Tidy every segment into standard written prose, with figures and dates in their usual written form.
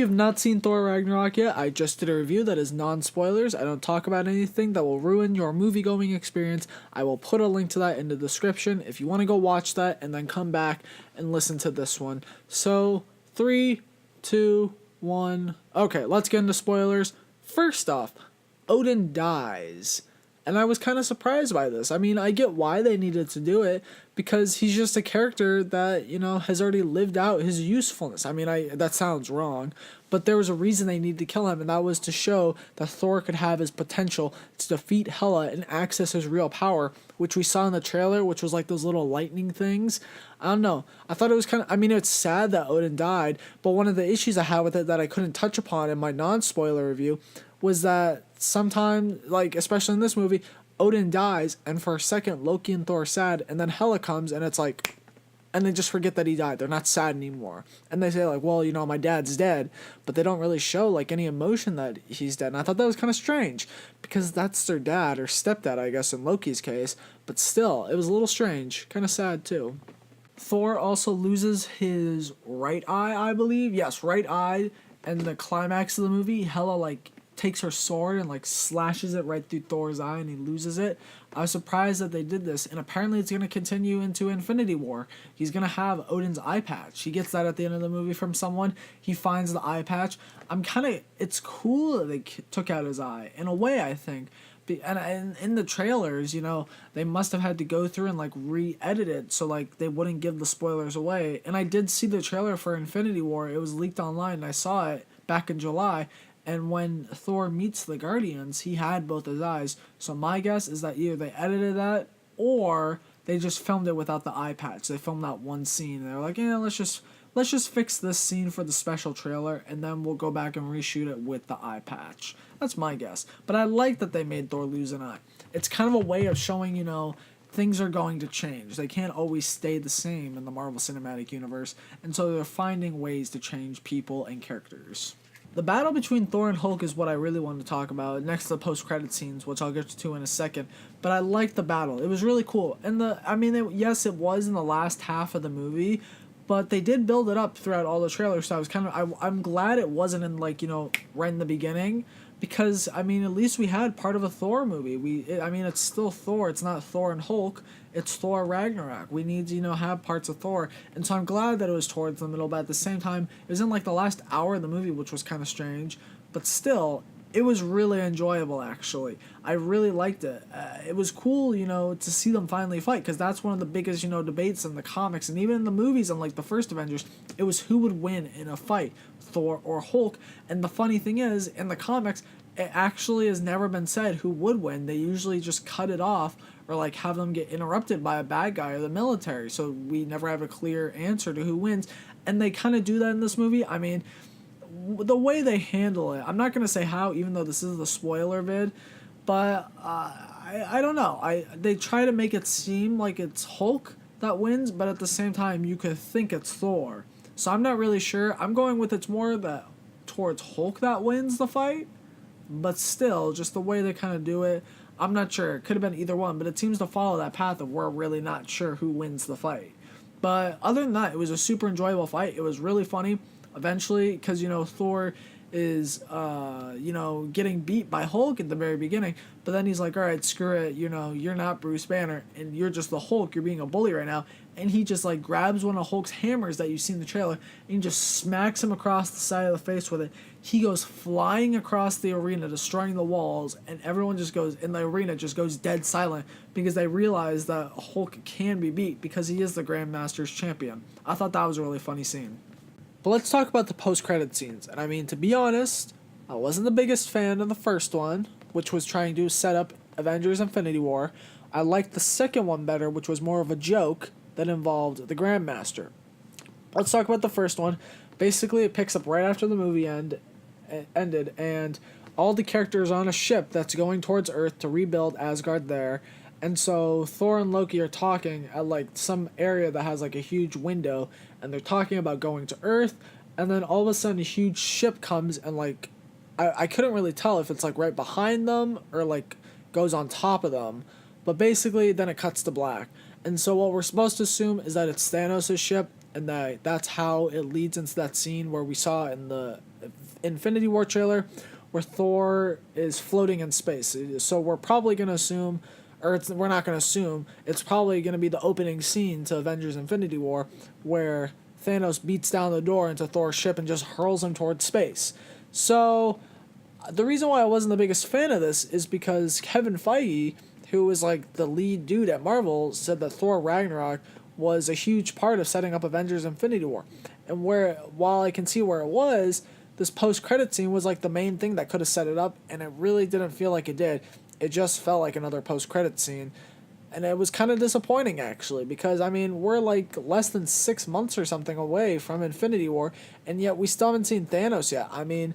you have not seen Thor Ragnarok yet, I just did a review that is non-spoilers. I don't talk about anything that will ruin your movie-going experience. I will put a link to that in the description if you want to go watch that and then come back and listen to this one. So, 3, 2, 1. Okay, let's get into spoilers. First off, Odin dies. And I was kind of surprised by this. I mean, I get why they needed to do it, because he's just a character that, has already lived out his usefulness. I mean, that sounds wrong, but there was a reason they needed to kill him, and that was to show that Thor could have his potential to defeat Hela and access his real power, which we saw in the trailer, which was like those little lightning things. I don't know. I thought it was it's sad that Odin died, but one of the issues I had with it that I couldn't touch upon in my non-spoiler review was that sometimes, like, especially in this movie, Odin dies, and for a second, Loki and Thor are sad, and then Hela comes, and it's like, and they just forget that he died. They're not sad anymore. And they say, like, well, my dad's dead, but they don't really show, like, any emotion that he's dead. And I thought that was kind of strange, because that's their dad, or stepdad, I guess, in Loki's case, but still, it was a little strange. Kind of sad, too. Thor also loses his right eye, I believe. Yes, right eye, and the climax of the movie, Hela, like, takes her sword and like slashes it right through Thor's eye and he loses it. I was surprised that they did this, and apparently it's going to continue into Infinity War. He's going to have Odin's eye patch. He gets that at the end of the movie from someone. He finds the eye patch. It's cool that they took out his eye, in a way, I think. And in the trailers, they must have had to go through and like re-edit it so like they wouldn't give the spoilers away. And I did see the trailer for Infinity War. It was leaked online and I saw it back in July. And when Thor meets the Guardians, he had both his eyes. So my guess is that either they edited that or they just filmed it without the eye patch. They filmed that one scene. They were like, let's just fix this scene for the special trailer, and then we'll go back and reshoot it with the eye patch. That's my guess. But I like that they made Thor lose an eye. It's kind of a way of showing, things are going to change. They can't always stay the same in the Marvel Cinematic Universe, and so they're finding ways to change people and characters. The battle between Thor and Hulk is what I really wanted to talk about, next to the post-credit scenes, which I'll get to in a second. But I liked the battle. It was really cool. And yes, it was in the last half of the movie, but they did build it up throughout all the trailers. So I'm glad it wasn't in right in the beginning, because at least we had part of a Thor movie. It's still Thor. It's not Thor and Hulk. It's Thor Ragnarok. We need to have parts of Thor, and so I'm glad that it was towards the middle. But at the same time, it was in like the last hour of the movie, which was kind of strange. But still, it was really enjoyable. Actually, I really liked it. It was cool, to see them finally fight, because that's one of the biggest debates in the comics and even in the movies. And like the first Avengers, it was who would win in a fight, Thor or Hulk. And the funny thing is, in the comics, it actually has never been said who would win. They usually just cut it off or like have them get interrupted by a bad guy or the military, so we never have a clear answer to who wins. And they kind of do that in this movie. The way they handle it, I'm not going to say how, even though this is the spoiler vid, but I don't know. They try to make it seem like it's Hulk that wins, but at the same time you could think it's Thor. So I'm not really sure. I'm going with it's more that towards Hulk that wins the fight, but still, just the way they kind of do it, I'm not sure. It could have been either one, but it seems to follow that path of we're really not sure who wins the fight. But other than that, it was a super enjoyable fight. It was really funny eventually, because, Thor is, getting beat by Hulk at the very beginning, but then he's like, all right, screw it, you're not Bruce Banner, and you're just the Hulk, you're being a bully right now, and he just, like, grabs one of Hulk's hammers that you see in the trailer, and he just smacks him across the side of the face with it. He goes flying across the arena, destroying the walls, and everyone just goes, in the arena, just goes dead silent, because they realize that Hulk can be beat, because he is the Grandmaster's champion. I thought that was a really funny scene. But let's talk about the post-credit scenes. And to be honest, I wasn't the biggest fan of the first one, which was trying to set up Avengers Infinity War. I liked the second one better, which was more of a joke that involved the Grandmaster. Let's talk about the first one. Basically, it picks up right after the movie ended, and all the characters are on a ship that's going towards Earth to rebuild Asgard there. And so Thor and Loki are talking at like some area that has like a huge window, and they're talking about going to Earth, and then all of a sudden a huge ship comes and like I couldn't really tell if it's like right behind them or like goes on top of them, but basically then it cuts to black. And so what we're supposed to assume is that it's Thanos' ship, and that's how it leads into that scene where we saw in the Infinity War trailer where Thor is floating in space. So we're probably going to assume, we're not going to assume, it's probably going to be the opening scene to Avengers Infinity War where Thanos beats down the door into Thor's ship and just hurls him towards space. So the reason why I wasn't the biggest fan of this is because Kevin Feige, who was like the lead dude at Marvel, said that Thor Ragnarok was a huge part of setting up Avengers Infinity War. And while I can see where it was, this post-credit scene was like the main thing that could have set it up, and it really didn't feel like it did. It just felt like another post-credit scene. And it was kind of disappointing, actually, because, I mean, we're like less than 6 months or something away from Infinity War, and yet we still haven't seen Thanos yet. I mean,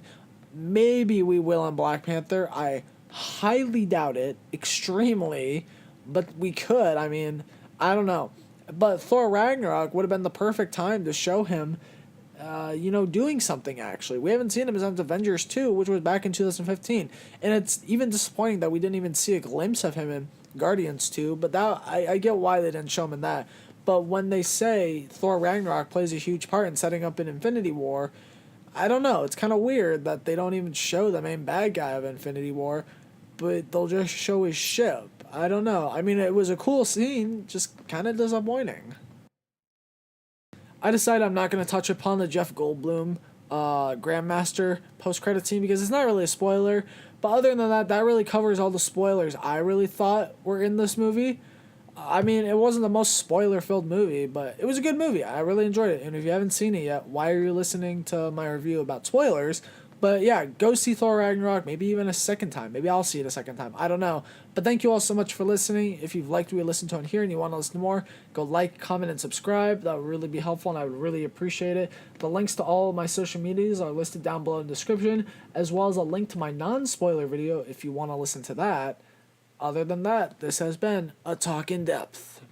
maybe we will in Black Panther. I highly doubt it, extremely, but we could. I mean, I don't know. But Thor Ragnarok would have been the perfect time to show him, doing something, actually. We haven't seen him since Avengers 2, which was back in 2015. And it's even disappointing that we didn't even see a glimpse of him in Guardians 2, but that I get why they didn't show him in that. But when they say Thor Ragnarok plays a huge part in setting up an Infinity War, I don't know. It's kind of weird that they don't even show the main bad guy of Infinity War, but they'll just show his ship. I don't know. I mean, it was a cool scene, just kind of disappointing. I decided I'm not going to touch upon the Jeff Goldblum Grandmaster post-credit scene because it's not really a spoiler. But other than that, that really covers all the spoilers I really thought were in this movie. I mean, it wasn't the most spoiler-filled movie, but it was a good movie. I really enjoyed it. And if you haven't seen it yet, why are you listening to my review about spoilers? But yeah, go see Thor Ragnarok, maybe even a second time. Maybe I'll see it a second time. I don't know. But thank you all so much for listening. If you've liked what you listened to on here and you want to listen to more, go like, comment, and subscribe. That would really be helpful and I would really appreciate it. The links to all of my social medias are listed down below in the description, as well as a link to my non-spoiler video if you want to listen to that. Other than that, this has been A Talk in Depth.